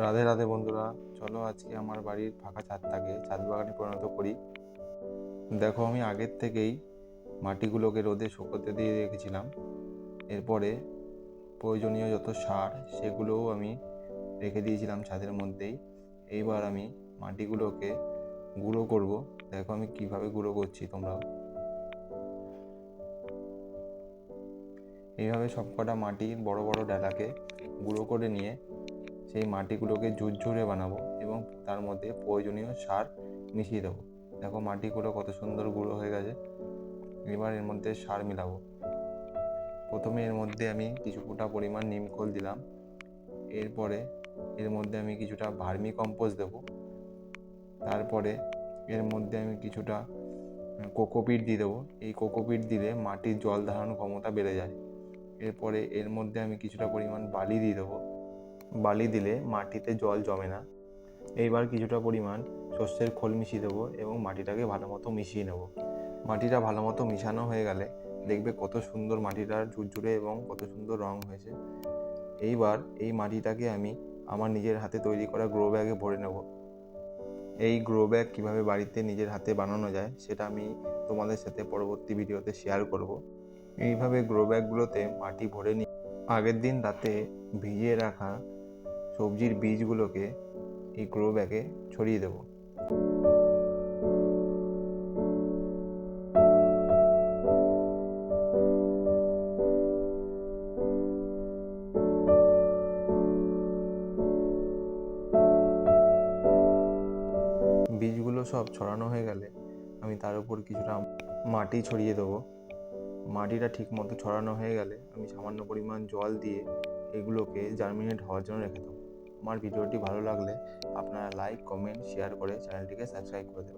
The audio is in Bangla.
রাধে রাধে বন্ধুরা, চলো আজকে আমার বাড়ির ফাঁকা ছাদটাকে ছাদ বাগানে পরিণত করি। দেখো, আমি আগের থেকেই মাটিগুলোকে রোদে শুকোতে দিয়ে রেখেছিলাম। এরপরে প্রয়োজনীয় যত সার সেগুলোও আমি রেখে দিয়েছিলাম ছাদের মধ্যেই। এইবার আমি মাটিগুলোকে গুঁড়ো করব। দেখো আমি কিভাবে গুঁড়ো করছি তোমরাও। এইভাবে সবকটা মাটি বড় বড় ডালাকে গুঁড়ো করে নিয়ে সেই মাটিগুলোকে ঝুরঝুরে বানাবো এবং তার মধ্যে প্রয়োজনীয় সার মিশিয়ে দেবো। দেখো মাটিগুলো কত সুন্দর গুঁড়ো হয়ে গেছে। এবার এর মধ্যে সার মিলাবো। প্রথমে এর মধ্যে আমি কিছুটা পরিমাণ নিমখোল দিলাম। এরপরে এর মধ্যে আমি কিছুটা ভার্মি কম্পোস্ট দেবো। তারপরে এর মধ্যে আমি কিছুটা কোকোপিট দিয়ে দেবো। এই কোকোপিট দিলে মাটির জল ধারণ ক্ষমতা বেড়ে যায়। এরপরে এর মধ্যে আমি কিছুটা পরিমাণ বালি দিয়ে দেবো। বালি দিলে মাটিতে জল জমে না। এইবার কিছুটা পরিমাণ সর্ষের খোল মিশিয়ে দেবো এবং মাটিটাকে ভালো মতো মিশিয়ে নেব। মাটিটা ভালো মতো মিশানো হয়ে গেলে দেখবে কত সুন্দর মাটিটার ঝুরঝুরে এবং কত সুন্দর রং হয়েছে। এইবার এই মাটিটাকে আমি আমার নিজের হাতে তৈরি করা গ্রো ব্যাগে ভরে নেব। এই গ্রো ব্যাগ কীভাবে বাড়িতে নিজের হাতে বানানো যায় সেটা আমি তোমাদের সাথে পরবর্তী ভিডিওতে শেয়ার করব। এইভাবে গ্রো ব্যাগগুলোতে মাটি ভরে নিয়ে আগের দিন রাতে ভিজিয়ে রাখা সবজির বীজগুলোকে এই গ্রো ব্যাগে ছড়িয়ে দেব। বীজগুলো সব ছড়ানো হয়ে গেলে আমি তার উপর কিছুটা মাটি ছড়িয়ে দেবো। মাটিটা ঠিক মতো ছড়ানো হয়ে গেলে আমি সামান্য পরিমাণ জল দিয়ে এগুলোকে জার্মিনেট হওয়ার জন্য রেখে দেবো। আমার ভিডিওটি ভালো লাগলে আপনারা লাইক, কমেন্ট, শেয়ার করে চ্যানেলটিকে সাবস্ক্রাইব করে দেবেন।